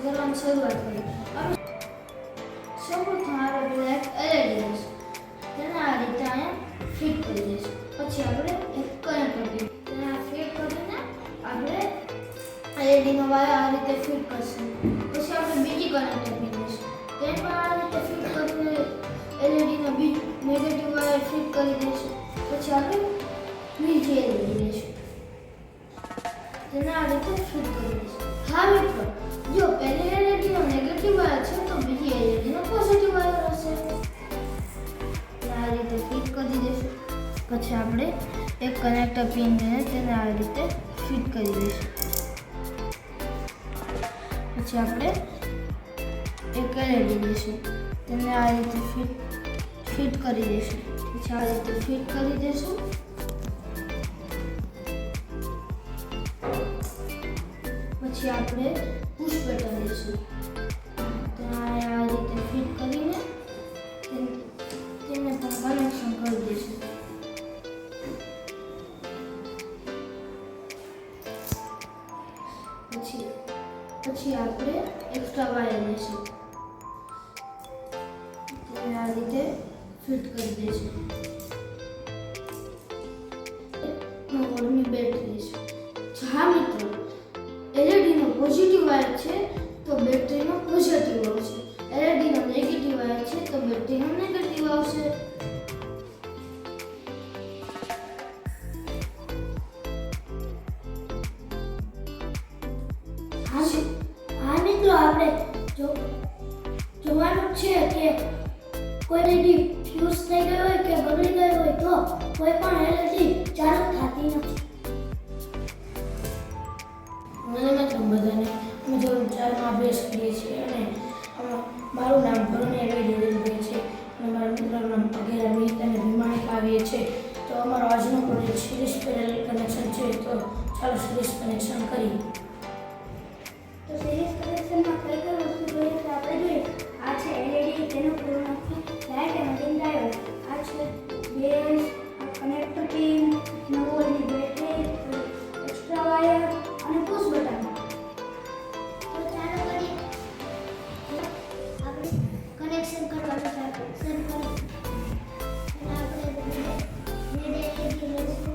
કરવાની શરૂઆત કરી. સૌપ્રથમ આપણે એક LED લેશું. તેને આ રીતે અહીંયા ફિટ કરી દઈશું. પછી આપણે એક કનેક્ટર પીન તેને ફિટ કરીને આપણે LED નો વાયર આ રીતે ફિટ કરશું. પછી આપણે બીજી કનેક્ટર પીન લઈશું. તેને પણ આ રીતે ફિટ કરીને LED નો નેગેટિવ વાયર ફિટ કરી દઈશું. પછી આપણે બીજી LED લઈશું. તેને આ રીતે ફિટ કરી દઈશું. હા મિત્રો, જો પહેલી LED નો નેગેટિવ વાયર છે તો બીજી LED નો પોઝિટિવ વાયર હશે. આ રીતે ફિટ કરી દઈશું. પછી આપણે એક કનેક્ટર પિન લઈને તેને આ રીતે ફિટ કરી દઈશું. પછી આપણે એક LED લઈશું. તેને આ રીતે ફિટ કરી દઈશું. પછી આ રીતે ફિટ કરી દઈશું. પછી આપણે પુશ બટન લઈશું. આ રીતે ફિટ કરીને તેને પણ કનેક્શન કરી દઈશું. પછી આપણે એક્સ્ટ્રા વાયર લઈશું. તેને આ રીતે ફિટ કરી દઈશું. નોર્મલ બેટરી લઈશું. હા મિત્રો, LED નો પોઝિટિવ વાયર છે તો બેટરીનો પોઝિટિવ આવશે. LED નો નેગેટિવ વાયર છે તો બેટરીનો નેગેટિવ આવશે. હા મિત્રો, આપણે જોવાનું છે કે કોઈ LED ફ્યુઝ થઈ ગઈ હોય કે બગડી ગઈ હોય તો કોઈ પણ LED ચાલુ થતી નથી. મને મિત્રો બધાને અમે ધોરણ 4 માં અભ્યાસ કરીએ છીએ અને મારું નામ ભરણી રેડી છે અને મારા મિત્રનું નામ અગેરા મિહિત અને વિમાનિક આવીએ છે. તો અમારો આજનો પ્રોજેક્ટ સિરીઝ પેરેલલ કનેક્શન છે. તો ચાલો સિરીઝ કનેક્શન કરીએ. તો સિરીઝ કનેક્શનમાં કઈ કઈ વસ્તુ જોઈએ તો આપણે જોઈએ. આ છે LED, તેનો પૂર્ણ લાઇટ અને ડિમ ડાયોડ. આ છે બેઝ, કનેક્ટર પિન, 9 વોલ્ટની બેટરી, એક્સ્ટ્રા વાયર અને પુશ બટન. તો ચાલો કરીએ. આપણે કનેક્શન કરવાનું શરૂ કરીએ. આપણે LED લઈશું.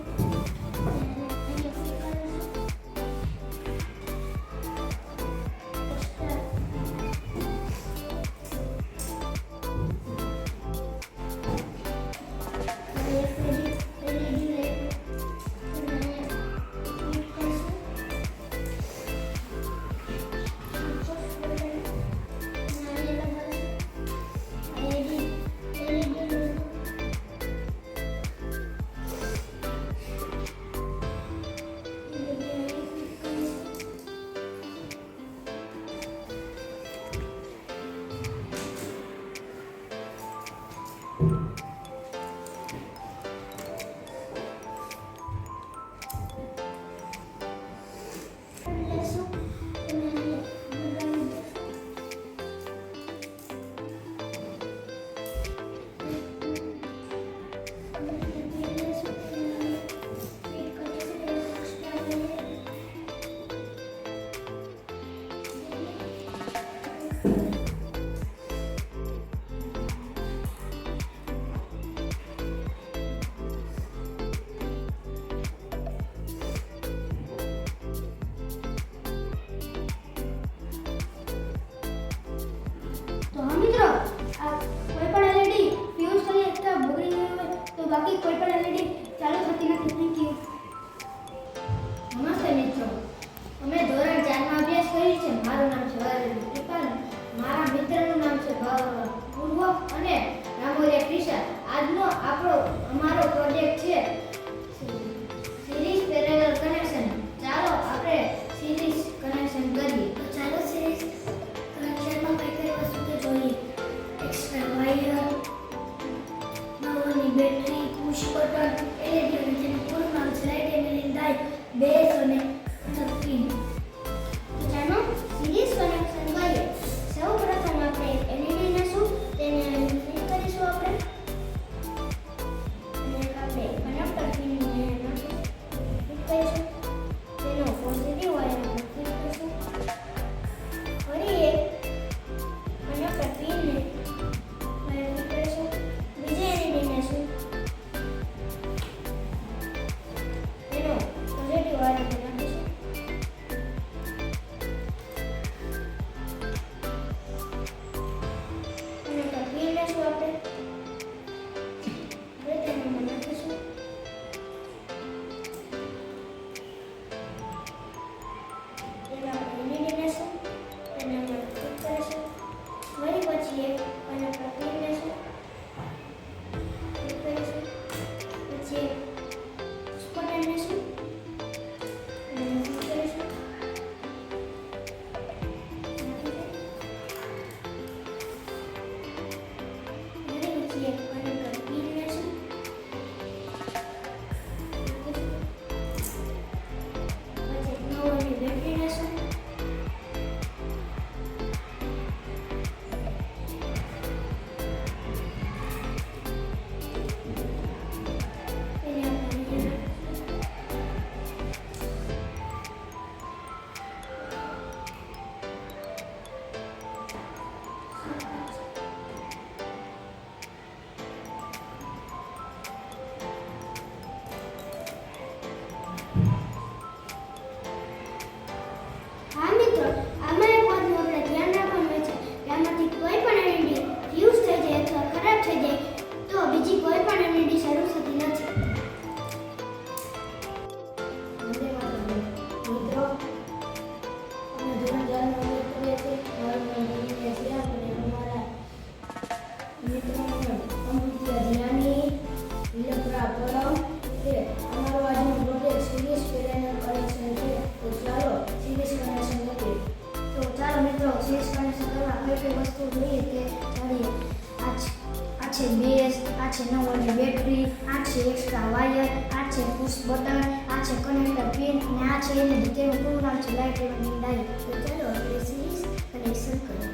બાકી કોઈ પણ LED ચાલુ થતી નથી. Thank you. નમસ્તે મિત્રો, અમે ધોરણ 4 માં અભ્યાસ કરીએ છીએ. મારું નામ છે વારેલી કૃપાલ. મારા મિત્રનું નામ છે પૂર્વ અને રામોરિયા ક્રિશા. આજનો અમારો પ્રોજેક્ટ છે સિરીઝ પેરેલલ કનેક્શન. ચાલો આપણે સિરીઝ કનેક્શન કરીએ. તો ચાલો સિરીઝ કનેક્શનમાં કઈ કઈ વસ્તુ જોઈએ. એક્સ્ટ્રા વાયર, 9 વોલ્ટની બેટરી, પુશ બટન, LED અને તેનું પૂરું નામ છે લાઇટ એમિલિંગ ડાયોડ, બેઝ અને પિન. તો ચાલો સિરીઝ કનેક્શન કરીએ. સૌપ્રથમ આપણે LED લેશું. તેને ફિટ કરીશું આપણે. અને આપણે કનેક્ટર સિરીઝ કનેક્શન કરવા કઈ કઈ વસ્તુ જોઈએ તે કરીએ. આ છે બેઝ, આ છે નવોની બેટરી, આ છે એક્સ્ટ્રા વાયર, આ છે પુશ બટન, આ છે કનેક્ટર પિન અને આ છે LED. તેનું પૂરું નામ છે લાઇટ એમિટિંગ ડાયોડ. તો ચાલો આપણે સિરીઝ કનેક્શન કરીએ.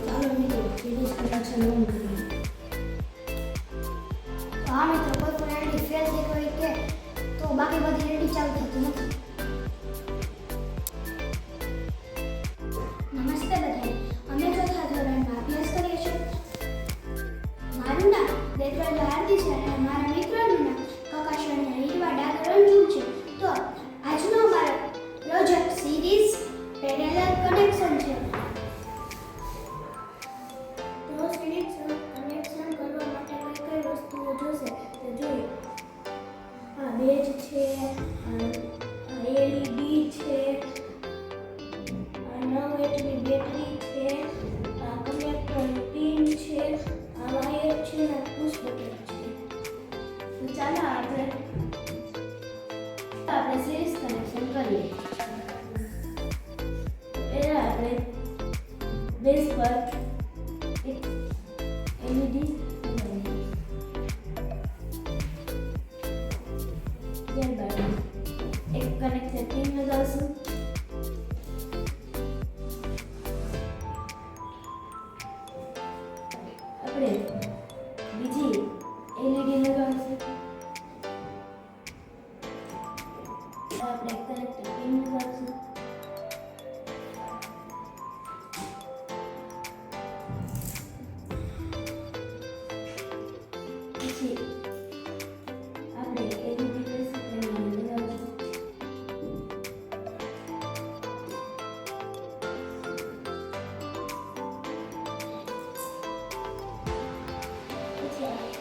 ચાલો મિત્રો સિરીઝ કનેક્શન ઓન કરીએ. તો આ મિત્રો કોઈ પણ LED ફેલ થઈ હોય કે તો બાકી બધી LED ચાલુ થતી નથી. નમસ્તે બધાને, અમે ચોથા ધોરણમાં અભ્યાસ કરીએ છીએ. મારું નામ દેવવ્રત આરતી છે અને મારા મિત્રનું નામ કકાશવાણી રીવાડા રંજુ છે. તો આજનો અમારો પ્રોજેક્ટ સિરીઝ પેરેલલ કનેક્શન છે. તો સિરીઝ કનેક્શન કરવા માટે કઈ કઈ વસ્તુઓ જોશે તે જોઈએ. આ બેઝ છે, LED છે, આ 9 ની બેટરી છે, આ કનેક્ટર પિન છે, આ વાયર છે અને પુશ બટન છે. તો ચાલો આપણે સિરીઝ કનેક્શન કરીએ. પહેલા આપણે બેઝ પર એક LED લગાવીએ. ત્યારબાદ એક કનેક્ટર પિન લગાવશું. આપણે બીજી LED લગાવશું. આપણે કનેક્ટર પિન લગાવશું. પછી આપણે LED લઈશું તેમાં લગાવશું. પછી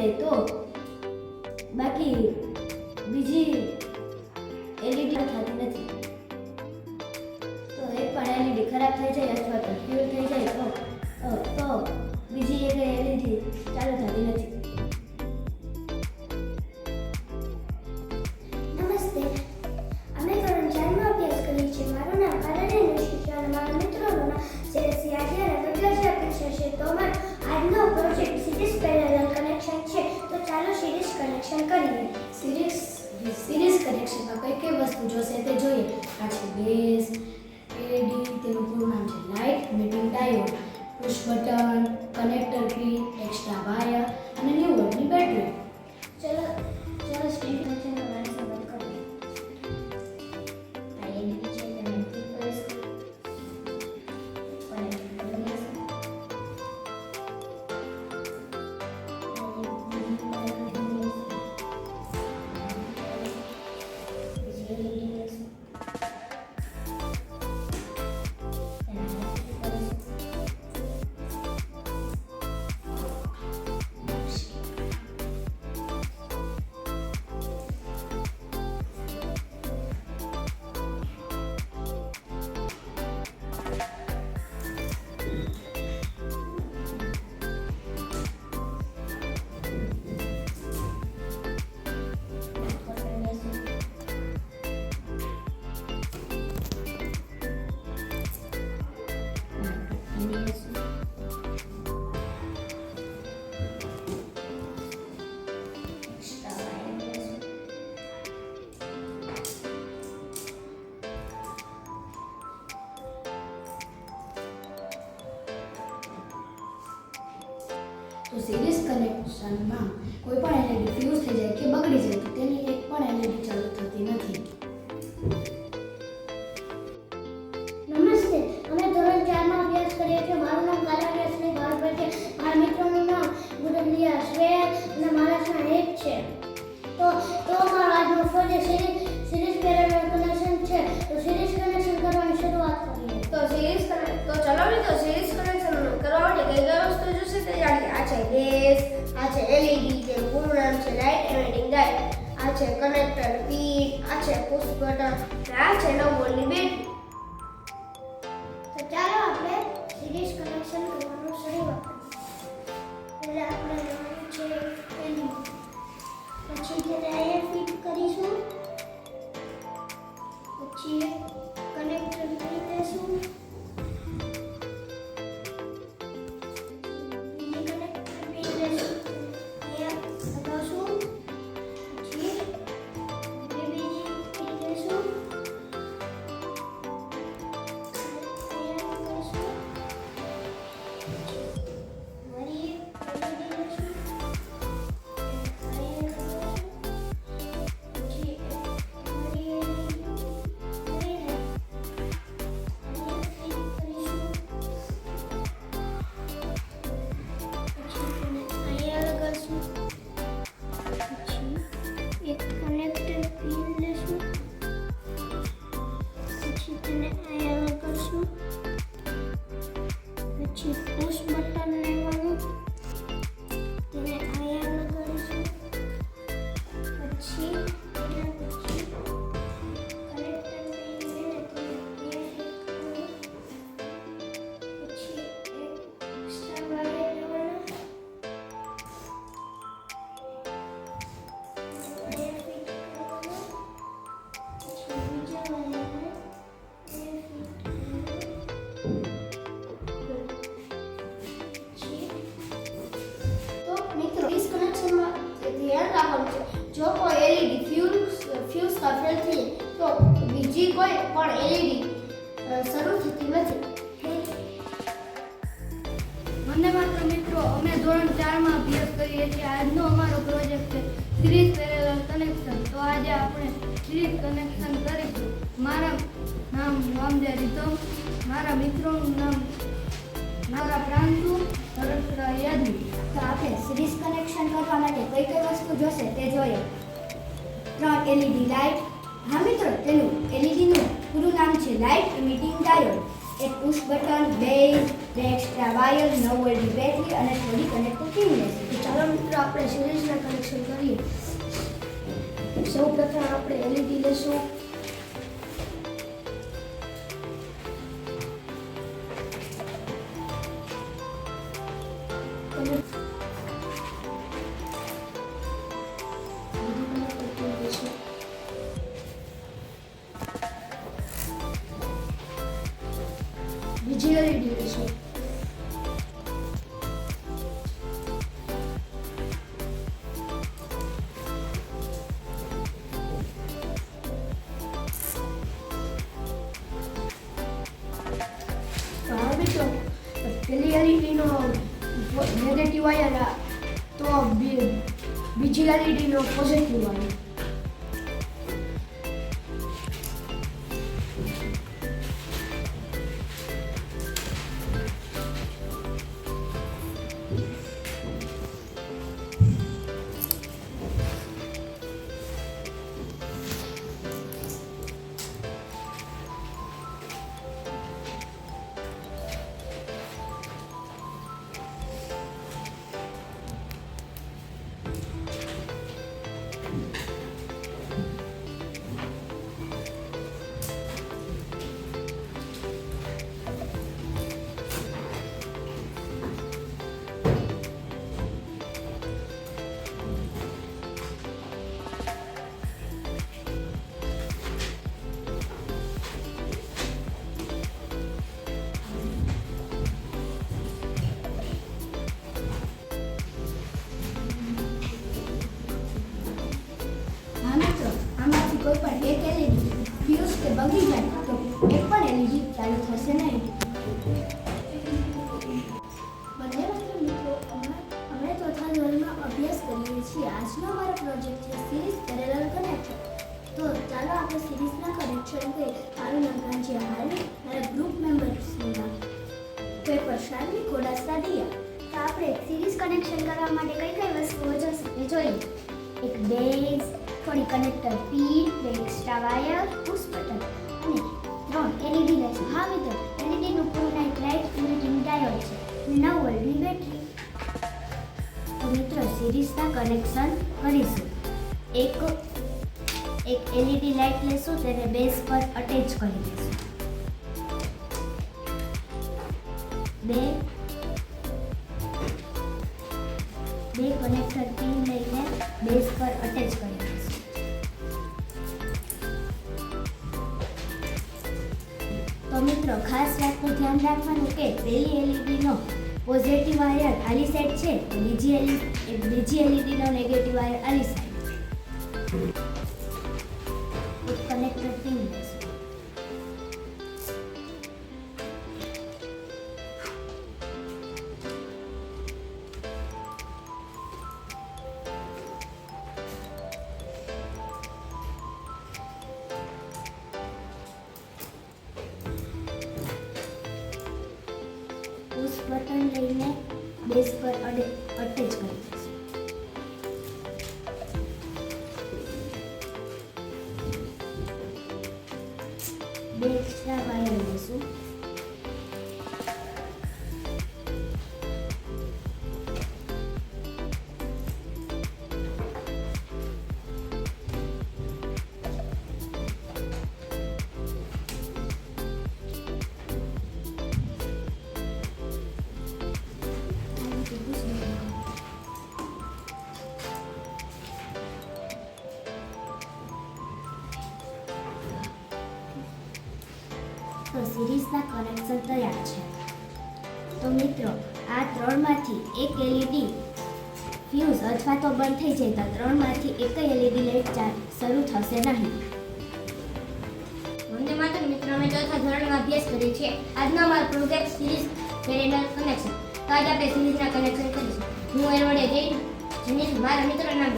જાય તો બાકી બીજી એલઈડી થતી નથી. તો એક પણ એલઈડી ખરાબ થઈ જાય અથવા તો ફ્યુઝ થઈ જાય તો બીજી એક એલઈડી ચાલુ થતી નથી. નમસ્તે, અમે ધોરણ 4માં અભ્યાસ કરીએ છીએ. મારું નામ આરાધ્યા નિશી છે અને મારા મિત્રોનું નામ શેરસી આર્યા અને પ્રકાશ અપેક્ષા છે. તો અમારો આજનો પ્રોજેક્ટ સિરીઝ પેરેલલ કનેક્શન છે. તો ચાલો સિરીઝ કનેક્શન કરીએ. સિરીઝ કનેક્શનમાં કઈ કઈ વસ્તુ જોશે તે જોઈએ. આ છે બેઝ, એડી, તેનું પૂરું નામ છે light, meeting diode, push button, connector pin, extra wire અને ન્યૂ વોલ્ટની બેટરી. ચલો સ્ક્રીન કનેક્શન કરવાનું શરૂ કરીએ. આ એલઈડી છે તેને ક્લિક કરીશું. તો સિરીઝ કનેક્શનમાં કોઈ પણ એલઈડી ફ્યુઝ થઈ જાય કે બગડી જાય તો તેની એક પણ એલઈડી ચાલુ થતી નથી. નમસ્તે, અમે ધોરણ 4માં અભ્યાસ કરીએ છીએ. મારું નામ કાલાવ્યાસ ને ગૌરવ છે. મારા મિત્રોનું નામ ગુરલિયા શ્રેયા અને મારા નામ એક છે. તો મારો આજનો પ્રોજેક્ટ સિરીઝ પેરેલલ કનેક્શન છે. તો સિરીઝ કનેક્શન કરવાની શરૂઆત કરીએ. તો ચલો મિત્રો સિરીઝ કનેક્શન કરવા માટે કઈ કઈ વસ્તુ જોશે તે જાણીએ. આ છે બેઝ, આ છે એલઈડી, તેનું પૂરું નામ છે લાઇટ એમિટિંગ ડાયોડ, આ છે કનેક્ટર પિન, આ છે પુશ બટન અને આ છે 9 વોલ્ટની બેટરી. તો ચાલો આપણે સિરીઝ કનેક્શન કરવાનું શરૂઆત કરીએ. પહેલા આપણે લેવાનું છે એલઈડી, પછી તેને અહીંયા ફિટ કરીશું, પછી કનેક્ટર કરી દઈશું, પછી પુશ બટન લેવાનું, તેને અહીંયા લગાડીશું, પછી કનેક્ટર પિન લઈને તેને પછી એક એક્સ્ટ્રા વાયર લેવાનો, વાયર ફિટ કરવાનો, પછી બીજા વાયરને જો કોઈ એલઈડી ફ્યુઝ કા ફેલ થઈ તો બીજી કોઈ પણ એલઈડી શરૂ થતી નથી. વંદે માતરમ મિત્રો, અમે ધોરણ 4માં અભ્યાસ કરીએ છીએ. આજનો અમારો પ્રોજેક્ટ છે સિરીઝ પેરેલલ કનેક્શન. તો આજે આપણે સિરીઝ કનેક્શન કરીશું. મારા નામ વામજા રીતમ, મારા મિત્રોનું નામ મારા પ્રાંતુ સરસરા યાદવી. તો આપણે સિરીઝ કનેક્શન કરવા માટે કઈ કઈ વસ્તુ જોશે તે જોઈએ. 3 એલઈડી લાઇટ. હા મિત્રો, તેનું એલઈડીનું પૂરું નામ છે લાઇટ એમિટિંગ ડાયોડ. એક પુશ બટન, બેઝ, બે એક્સ્ટ્રા વાયર, 9 વોલ્ટની બેટરી અને થોડી કનેક્ટર પિન લેશું. તો ચાલો મિત્રો આપણે સિરીઝના કનેક્શન કરીએ. સૌ પ્રથમ આપણે એલઈડી લેશું. બીજી એલઈડી લેશું. તો હવે મિત્રો પેલી એલઈડીનો નેગેટિવ વાયર તો બીજી એલઈડીનો પોઝિટિવ વાયર. હા મિત્રો, આમાંથી કોઈ પણ એક એલઈડી ફ્યુઝ કે બગડી જાય તો એક પણ એલઈડી ચાલુ થશે નહીં. બંને મિત્રો અમે ચોથા ધોરણમાં અભ્યાસ કરીએ છીએ. આજનો અમારો પ્રોજેક્ટ છે સિરીઝ પેરેલલ કનેક્ટર. તો ચાલો આપણે સિરીઝના કનેક્શન કરીએ. મારું નામ કાંચિયા હાર્વી, મારા ગ્રુપ મેમ્બર્સનું નામ પેપર શાલિની કોડાસા દિયા. તો આપણે સિરીઝ કનેક્શન કરવા માટે કઈ કઈ વસ્તુઓ જોઈએ? એક બેઝ, થોડી કનેક્ટર પિન, બે એક્સ્ટ્રા વાયર, પુશ બટન અને 3 એલઈડી લેશું. હા મિત્રો, એલઈડીનું પૂરું નામ લાઇટ ઇમિટિંગ ડાયોડ છે. 9 વોલ્ટની બેટરી. તો મિત્રો સિરીઝના કનેક્શન કરીશું. એક એલઈડી લાઇટ લેશું, તેને બેઝ પર અટેચ કરી દઈશું. બે કનેક્ટર પિન લઈને બેઝ પર અટેચ કરી દઈશું. તો મિત્રો ખાસ વાતનું ધ્યાન રાખવાનું કે પહેલી એલઈડીનો પોઝિટિવ વાયર આલી સાઈડ છે, તો બીજી એલઈડીનો નેગેટિવ વાયર આલી સાઈડ. એક કનેક્ટર પિન લેશું. પુશ બટન લઈને બેઝ પર અટેચ કરી દઈશું. બે એક્સ્ટ્રા વાયર લઈશું. તો સિરીઝના કનેક્શન તૈયાર છે. તો મિત્રો આ ત્રણમાંથી એક એલઈડી ફ્યુઝ અથવા તો બંધ થઈ જાય તો ત્રણમાંથી એક એલઈડી લાઇટ શરૂ થશે નહીં. વંદે માતરમ મિત્રો, અમે ચોથા ધોરણમાં અભ્યાસ કરીએ છીએ. આજનો અમારો પ્રોજેક્ટ સિરીઝ પેરેલલ કનેક્શન. તો આજે આપણે સિરીઝના કનેક્શન કરીશું. હું એરવડે જૈન જનીશ, મારા મિત્રોના નામ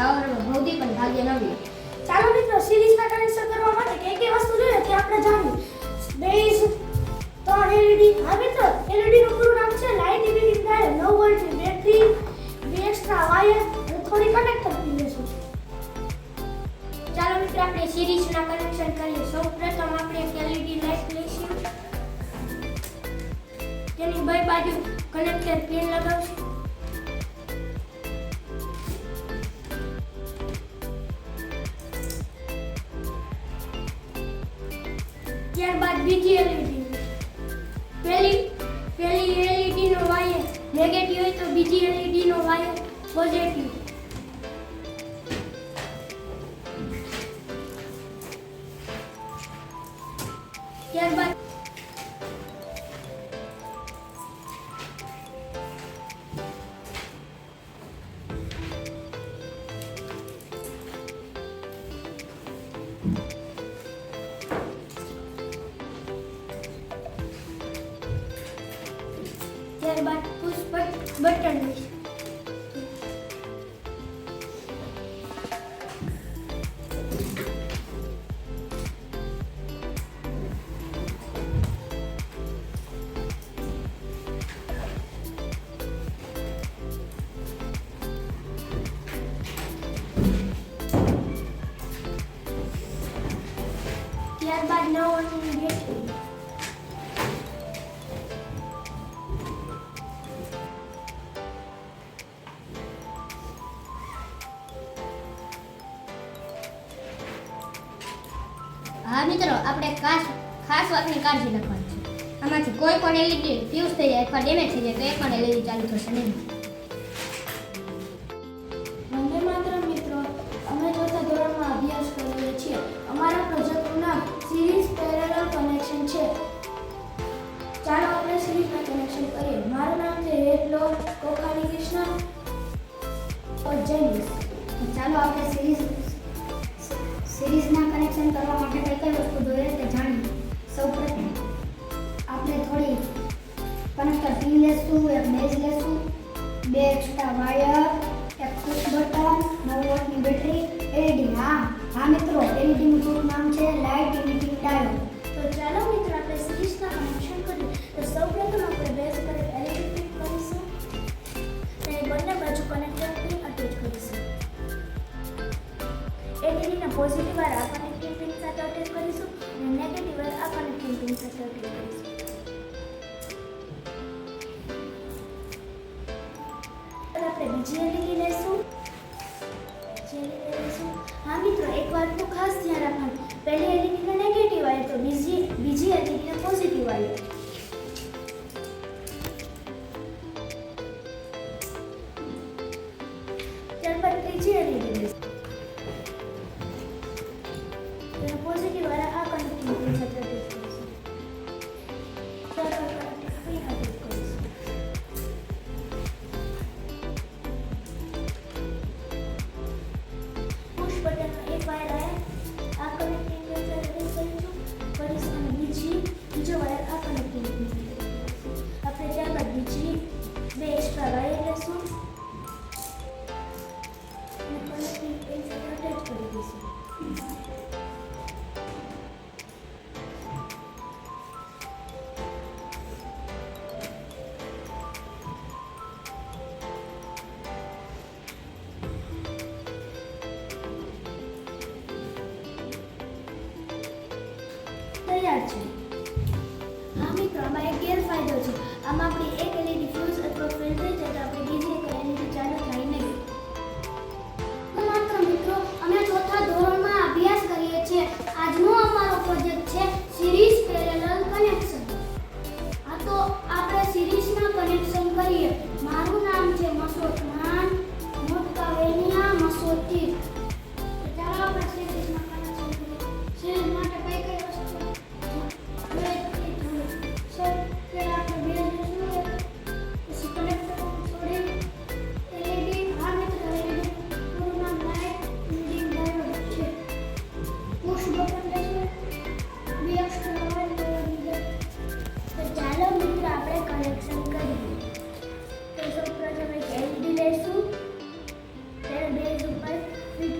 બાવર ભૌદીપ અને ભાગ્ય નવી. ચાલો મિત્રો સિરીઝના કનેક્શન કરવા માટે કઈ કઈ વસ્તુ જોઈએ તે આપણે જાણીએ. Base, 3 LED. હા મિત્રો, એલઈડી નું પૂરું નામ છે લાઇટ ઇમિટિંગ ડાયોડ, 9 વોલ્ટની બેટરી, બે એક્સ્ટ્રા વાયર અને થોડી કનેક્ટર પિન લેશું. ચાલો મિત્રો આપણે સિરીઝના કનેક્શન કરીએ. સૌપ્રથમ આપણે એક એલઈડી લાઇટ લઈશું. તેની બે બાજુ કનેક્ટર પિન લગાવશું. ત્યારબાદ બીજી LED. પહેલી LED નો વાયર નેગેટિવ હોય તો બીજી LED નો વાયર પોઝિટિવ. ત્યારબાદ પુશ બટન દઈશું. ત્યારબાદ 9 વોલ્ટની બેટરી. હા મિત્રો, આપણે ખાસ વાતની કાળજી રાખવાની છે. આમાંથી કોઈ પણ LED ફ્યુઝ થઈ જાય અથવા ડેમેજ થઈ જાય તો એક પણ LED ચાલુ થશે નહીં. વંદે માતરમ મિત્રો, અમે ચોથા ધોરણમાં અભ્યાસ કરીએ છીએ. અમારા પ્રોજેક્ટનું નામ સિરીઝ પેરેલલ કનેક્શન છે. ચાલો આપણે સિરીઝના કનેક્શન કરીએ. મારું નામ છે હેતલો કોખાની કૃષ્ણ જેનિસ. ચાલો આપણે સિરીઝના કનેક્શન કરવા માટે કઈ કઈ વસ્તુ જોઈએ તે જાણીએ. સૌપ્રથમ આપણે થોડી કનેક્ટર પિન લેશું, એક બેઝ લેશું, બે એક્સ્ટ્રા વાયર, એક પુશ બટન, 9 વોલ્ટની બેટરી, LED. હા મિત્રો, LED નું પૂરું નામ છે લાઇટ ઇમિટિંગ ડાયોડ. તો ચાલો મિત્રો આપણે સિરીઝના કનેક્શન કરીએ. તો સૌપ્રથમ આપણે બેઝ પર LED ફિટ કરીશું અને બંને બાજુ કનેક્ટર પિન અટેચ કરીશું. LED ના પોઝિટિવ વાયર આ કનેક્ટિંગ પિન સાથે અટેચ કરીશું અને નેગેટિવ વાયર આ કનેક્ટિંગ પિન સાથે અટેચ કરીશું. આપણે બીજી LED લેશું. હા મિત્રો, એક વાતનું ખાસ ધ્યાન રાખવાનું. પહેલી LED ને નેગેટિવ વાયર તો બીજી LED ને પોઝિટિવ વાયર. ત્યારબાદ ત્રીજી LED લેશું. તેનો પોઝિટિવ વાયર આ કનેક્ટિંગ પિન સાથે અટેચ કરીશું. ત્યારબાદ કનેક્ટિંગ પિન અટેચ કરીશું. પુશ બટનનો એક વાયર આ કનેક્ટિંગ પિન સાથે અટેચ કરીશું અને બીજો વાયર આ કનેક્ટિંગ પિન સાથે અટેચ કરીશું. આપણે ત્યારબાદ બીજી બે એક્સ્ટ્રા વાયર લેશું અને કનેક્ટિંગ પિન સાથે અટેચ કરી દઈશું. તૈયાર છે. હા મિત્રો, આમાં એક ગેરફાયદો છે. આમાં આપણી એક LED ફ્યુઝ અથવા ફેલ થઈ જાય તો આપણે બીજી એક LED ચાલુ થાય નહીં. માત્ર મિત્રો, અમે ચોથા ધોરણમાં અભ્યાસ કરીએ છીએ. આજનો અમારો પ્રોજેક્ટ છે સિરીઝ પેરેલલ કનેક્શન. આ તો આપણે સિરીઝના કનેક્શન કરીએ. મારું નામ છે મસોદ ખાન મોટકાવેનિયા મસોદથી. ચાલો આપણે સિરીઝના કનેક્શન કરીએ. સિરીઝ માટે કઈ કઈ વસ્તુ ફિટ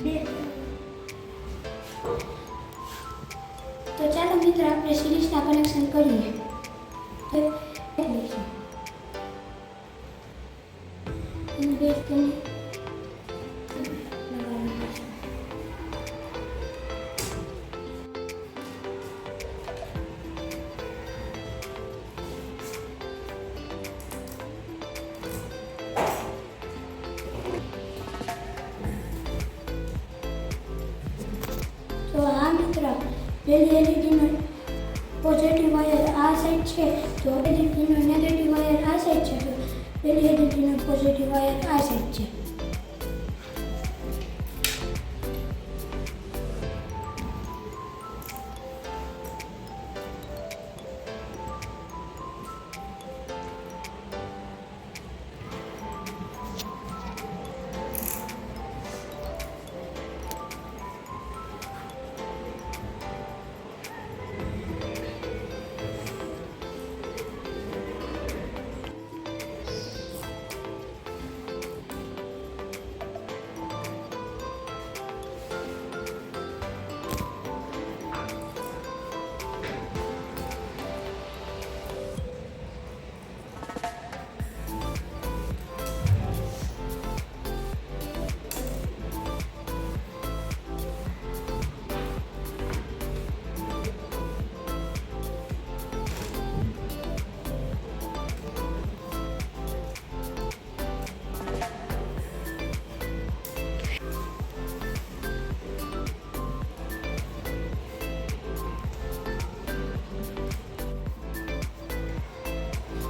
બે. તો ચાલો મિત્રો આપણે સિરીઝના કનેક્શન કરીએ. તો એનું બેઝ કરીને લગાવવાનું છે. તો આ મિત્ર પહેલી એલઈડીનો પોઝિટિવ વાયર આ સાઈડ છે, તો એલઈડીનો નેગેટિવ વાયર આ સાઈડ છે, તો પહેલી એલઈડીનો પોઝિટિવ વાયર આ સાઈડ છે.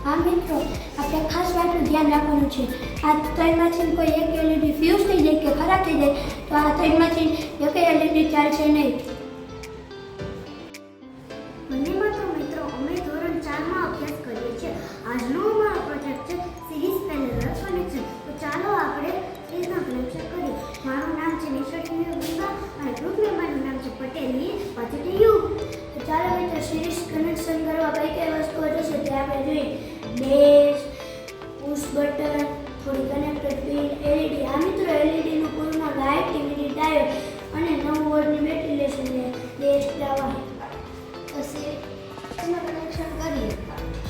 હા મિત્રો, આપણે ખાસ વાતનું ધ્યાન રાખવાનું છે. આ ત્રણમાંથી કોઈ એક એલઈડી ફ્યુઝ થઈ જાય કે ખરાબ થઈ જાય તો આ ત્રણમાંથી એક એલઈડી ચાલશે નહીં. બંનેમાં તો મિત્રો અમે ધોરણ 4માં અભ્યાસ કરીએ છીએ. આજનો અમારો પ્રોજેક્ટ છે સિરીઝ પેરેલલ કનેક્શન. તો ચાલો આપણે સિરીઝના કનેક્શન કરીએ. મારું નામ છે નિશોટીની ગંગા અને ગ્રુપ મેમ્બરનું નામ છે પટેલની પોઝિટિવ યુ. તો ચાલો મિત્રો સિરીઝ કનેક્શન કરવા કઈ કઈ વસ્તુઓ જોશે તે આપણે જોઈએ. બેઝ, પુશ બટન, થોડી કનેક્ટર પિન, એલઈડી. આ મિત્રો એલઈડીનું પૂરું નામ લાઇટ ટીવીડી ડાયોડ અને 9 વોલ્ટની બેટરી લેશે ને 2 એક્સ્ટ્રા વાયર. તો સિરીઝમાં કનેક્શન કરીએ.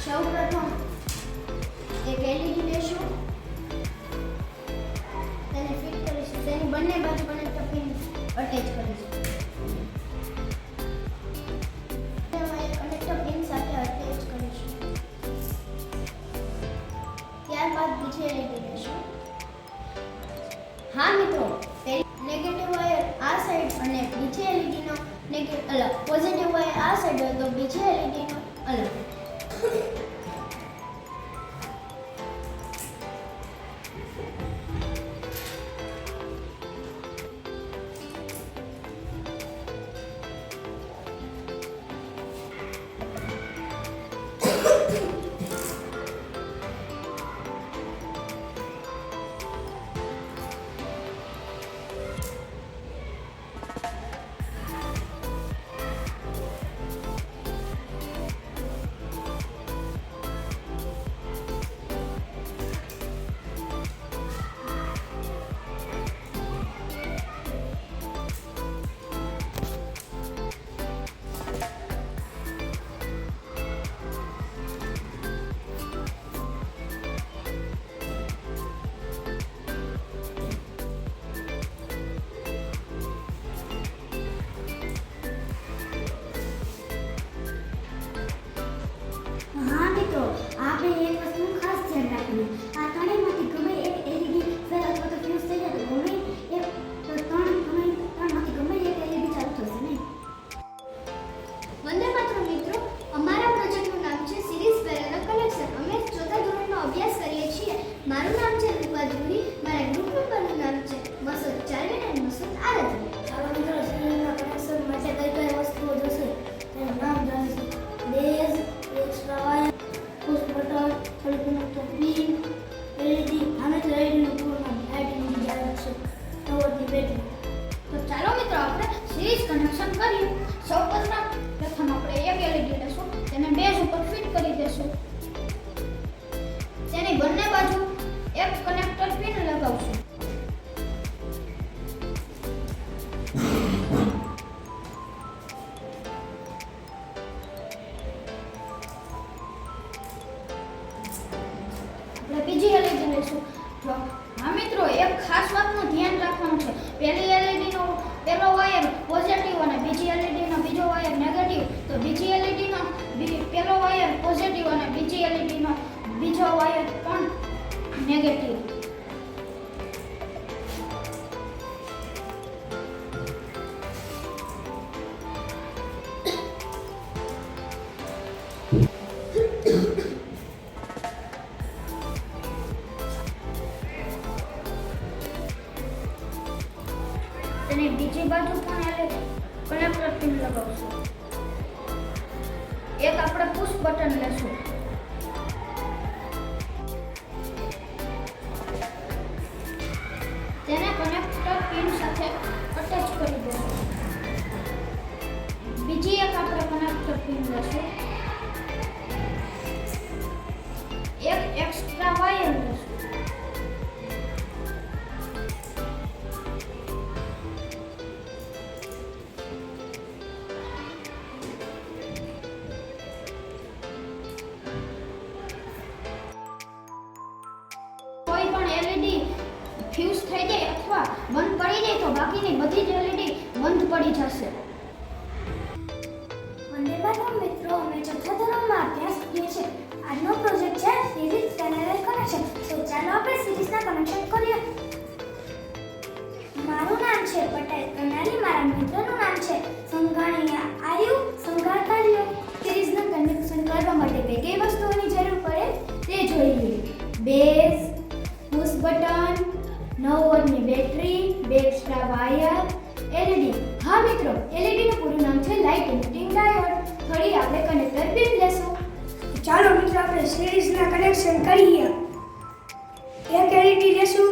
સૌપ્રથમ એક એલઈડી લેશું, તેને ફિટ કરીશું, તેની બંને બાજુ કનેક્ટર પિન અટેચ કરીશું. કનેક્ટર પિન સાથે અટેચ કરીશું. ત્યારબાદ બીજી એલઈડી લેશું. હા મિત્રો, નેગેટિવ વાયર આ સાઈડ અને બીજી એલઈડીનો પોઝિટિવ વાયર આ સાઈડ હોય તો બીજી એલઈડીનો અલગ. હા મિત્રો, આપણે એક વસ્તુનું ખાસ ધ્યાન રાખવું. આ ત્રણેયમાંથી ગમે એક એલઈડી ફેલ અથવા તો ફ્યુઝ થઈ જાય તો ત્રણમાંથી ગમે એક એલઈડી ચાલુ થશે નહીં. વંદે માતરમ મિત્રો, અમારા પ્રોજેક્ટનું નામ છે સિરીઝ પેરેલલ કનેક્શન. અમે 4થા ધોરણનો અભ્યાસ કરીએ છીએ. મારું નામ છે રૂપા દુરી. મારા ગ્રુપ મેમ્બરનું નામ છે મસૂદ ચારવીન અને મસૂદ આરાધન. ચાલો મિત્રો સિરીઝના કનેક્શન માટે કઈ કઈ વસ્તુઓ જોશે તેનું નામ જાણીશું. Base, extra wire, push button, થોડી કનેક્ટર પિન, એલઈડી. આને તો એલઈડીનું પૂરું નામ લાઇટ ટીવીડી ડાયોડ છે, 9 વોલ્ટની બેટરી. તો ચાલો મિત્રો આપણે સિરીઝ કનેક્શન કરીએ. પ્રથમ આપણે એક એલઈડી લેશું, તેને બેઝ ઉપર ફિટ કરી દેશું. તેની બંને બાજુ એક કનેક્ટર પિન લગાવશું. પેલો વાયર પોઝિટિવ અને બીજી LED નો બીજો વાયર નેગેટિવ, તો બીજી LED નો પેલો વાયર પોઝિટિવ અને બીજી LED નો બીજો વાયર પણ નેગેટિવ. તેની બીજી બાજુ પણ કનેક્ટર પિન લગાવશું. એક આપણે પુશ બટન લેશું. તેને કનેક્ટર પિન સાથે અટેચ કરી દેશું. બીજી એક આપણે કનેક્ટર પિન લેશું. એક એક્સ્ટ્રા વાયર લેશું. કોઈ પણ LED ફ્યુઝ થઈ જાય અથવા બંધ પડી જાય તો બાકીની બધી જ LED બંધ પડી જશે. વંદે માતરમ મિત્રો, અમે ચોથા ધોરણમાં અભ્યાસ કરીએ છીએ. આજનો પ્રોજેક્ટ છે સિરીઝ પેરેલલ કનેક્શન. તો ચાલો આપણે સિરીઝના કનેક્શન કરીએ. મારું નામ છે પટેલ કનાલી, મારા મિત્રનું નામ છે સંઘાણીયા આયુ સંઘાતાલિયો. સિરીઝના કનેક્શન કરવા માટે કઈ કઈ વસ્તુઓની જરૂર પડે તે જોઈએ. બેઝ, પુશ બટન, 9 વોટની બેટરી, 2 એક્સ્ટ્રા વાયર, LED. હા મિત્રો, LED નું પૂરું નામ છે લાઇટ એમિટિંગ ડાયોડ. થોડી આપણે કનેક્ટર પિન લેશું. ચાલો મિત્રો આપણે સિરીઝના કનેક્શન કરીએ. એક LED લેશું,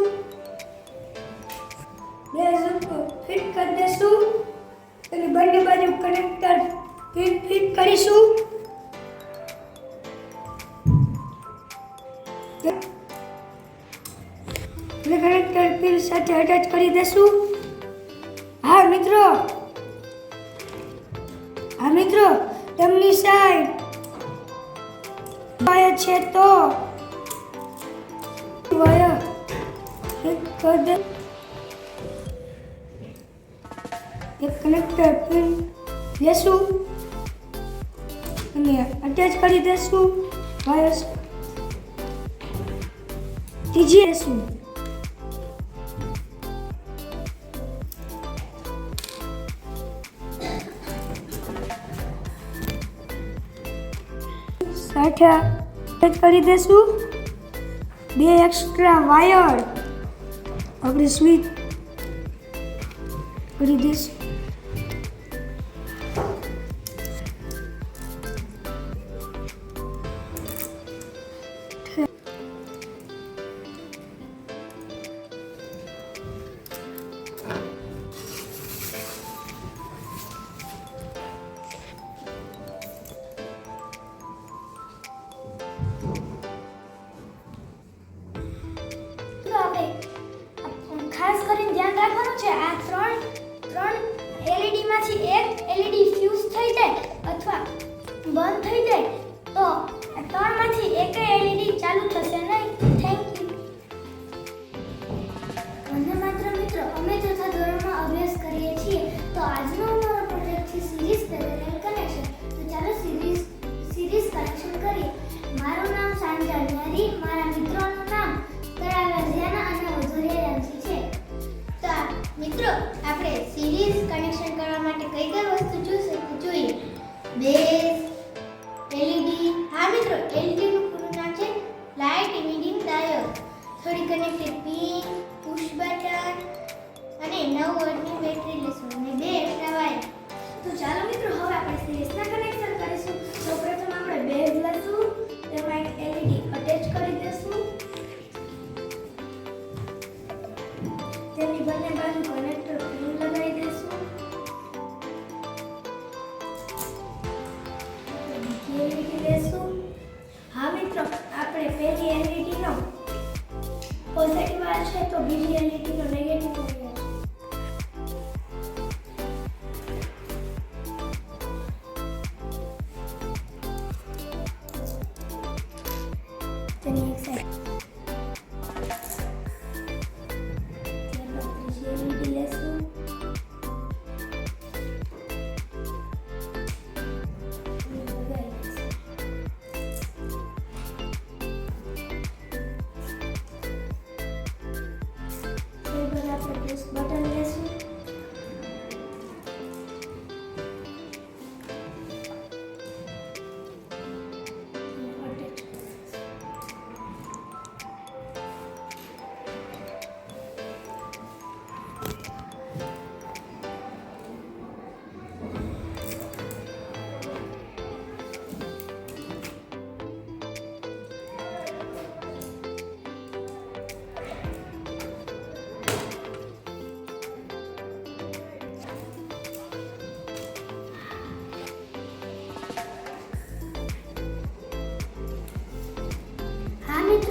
બે ફિટ કરી દેશું અને બંને બાજુ કનેક્ટર ફિટ કરીશું. કનેક્ટર પિન સાથે અટેચ કરી દેશું. હા મિત્રો, તેમની સાઈડ વાયર છે તો વાયર ફિટ કરી દે. એક કનેક્ટર પિન લેશું અને અટેચ કરી દેશું. વાયર ત્રીજી લેશું. સાથે અટેચ કરી દેશું. 2 એક્સ્ટ્રા વાયર આપણે સ્વિચ કરી દઈશું. તો આપણે ખાસ કરીને ધ્યાન રાખવાનું છે આ ત્રણ LED માંથી એક LED ફ્યુઝ થઈ જાય અથવા બંધ થઈ જાય તો આ ત્રણમાંથી એકેય LED ચાલુ થશે નહીં. Thank you. વંદે માતરમ મિત્રો, અમે ચોથા ધોરણમાં અભ્યાસ કરીએ છીએ. તો આજનો અમારો પ્રોજેક્ટ છે સિરીઝ પેરેલલ કનેક્શન. તો ચાલો સિરીઝ કનેક્શન કરીએ. મારું નામ સાંજા ન્યારી, મારા મિત્રોનું નામ તળાવા ઝિયાના અને વધુરિયા યાંસી છે. તો મિત્રો, આપણે સિરીઝ કનેક્શન કરવા માટે કઈ કઈ વસ્તુ જોઈએ. Base, LED. હા મિત્રો, LED નું પૂરું નામ છે લાઇટ એમિટિંગ ડાયોડ. થોડી કનેક્ટર પિન, પુશ બટન અને 9 વોટની બેટરી લેશું અને 2 એક્સ્ટ્રા વાયર. તો ચાલો મિત્રો, હવે આપણે સિરીઝના કનેક્શન કરીશું. સૌપ્રથમ આપણે બેઝ લેશું, તેમાં એક LED અટેચ કરી દેશું. તેની બંને બાજુ કનેક્ટર પિન લગાવી દેશું. બીજી LED લેશું. હા મિત્રો, આપણે પહેલી LED નો પોઝિટિવ વાયર છે તો બીજી LED નો નેગેટિવ વાયર છે. તેની એક સાઈડ ત્યારબાદ ત્રીજી LED લેશું.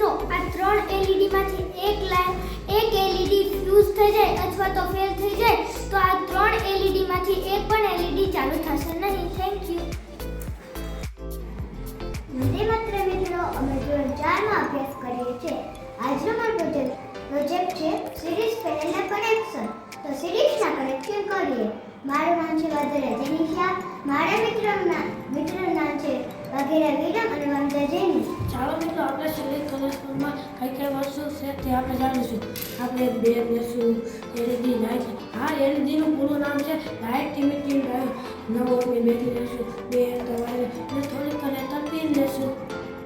મિત્રો આ 3 એલઈડીમાંથી એક એલઈડી ફ્યુઝ થઈ જાય અથવા તો ફેલ થઈ જાય તો આ 3 એલઈડીમાંથી એક પણ એલઈડી ચાલુ થશે નહીં. Thank you. વંદે માત્ર મિત્રો, અમે ધોરણ 4 માં અભ્યાસ કરીએ છીએ. આજનો મારો પ્રોજેક્ટ છે સિરીઝ પેનલના કનેક્શન. તો સિરીઝના કનેક્શન કરીએ. મારું નામ છે વાદરા જેનિશા. મારા મિત્રનું નામ છે વગેરે વિરમ અને વંદા જૈની. ચાલો મિત્રો, આપણે સિરીઝ કનેક્શનમાં કઈ વસ્તુ છે તે આપણે જાણીશું. આપણે બે લેશું એલઈડી લાઇટ. આ એલઈડીનું પૂરું નામ છે લાઇટ ઇમિટિંગ ડાયોડ. 9 વોલ્ટની બેટરી લેશું, 2 વાયર અને થોડી કનેક્ટર પિન લેશું.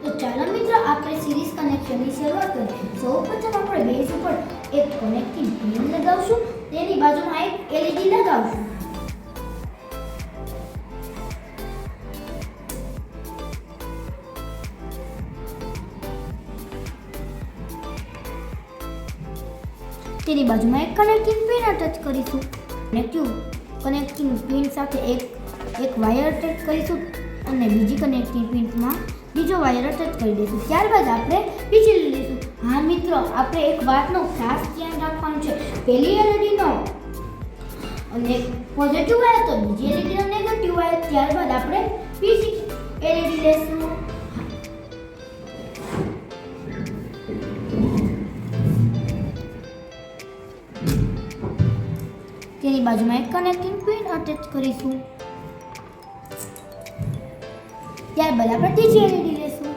તો ચાલો મિત્રો આપણે સિરીઝ કનેક્શનની શરૂઆત કરીએ. સૌપ્રથમ આપણે બેઝ ઉપર એક કનેક્ટિંગ પિન લગાવશું, તેની બાજુમાં એક એલઈડી લગાવશું. તેની બાજુમાં એક કનેક્ટિંગ પિન અટેચ કરીશું. કનેક્ટિંગ પિન સાથે એક વાયર અટેચ કરીશું અને બીજી કનેક્ટિંગ પિનમાં બીજો વાયર અટેચ કરી દઈશું. ત્યારબાદ આપણે વીજળી લઈશું. હા મિત્રો, આપણે એક વાતનો ખાસ ધ્યાન રાખવાનું છે. પહેલી એલઈડીનો અને પોઝિટિવ વાયર તો બીજી એલઈડીનો નેગેટિવ વાયર. ત્યારબાદ આપણે બીજી એલઈડી લઈશું. તેની બાજુમાં એક કનેક્ટિંગ પિન અટેચ કરીશું. ત્યારબાદ આપણે ત્રીજી એલઈડી લેશું.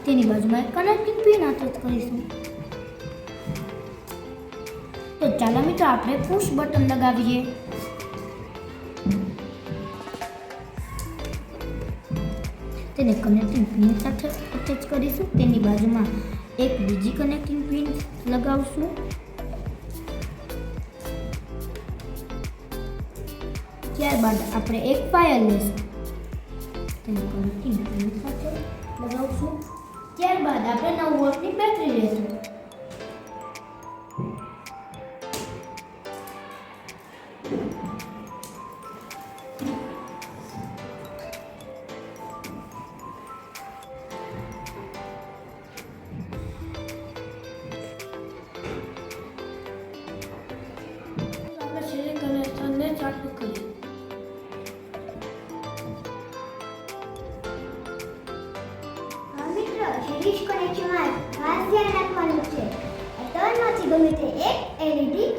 તેની બાજુમાં એક કનેક્ટિંગ પિન અટેચ કરીશું. તો ચાલો મિત્રો આપણે પુશ બટન લગાવીએ. તેને કનેક્ટિંગ પિન સાથે અટેચ કરીશું. તેની બાજુમાં એક બીજી કનેક્ટિંગ પિન લગાવશું. ત્યારબાદ આપણે એક વાયર લેશું, તેને કનેક્ટિંગ પિન સાથે લગાવશું. ત્યારબાદ આપણે 9 વોલ્ટની બેટરી લેશું. સિરીઝ કનેક્શનને ચાલુ કરીએ. મિત્રો, સિરીઝ કનેક્શનમાં ખાસ ધ્યાન રાખવાનું છે. આ ત્રણમાંથી ગમે તે એક એલઈડી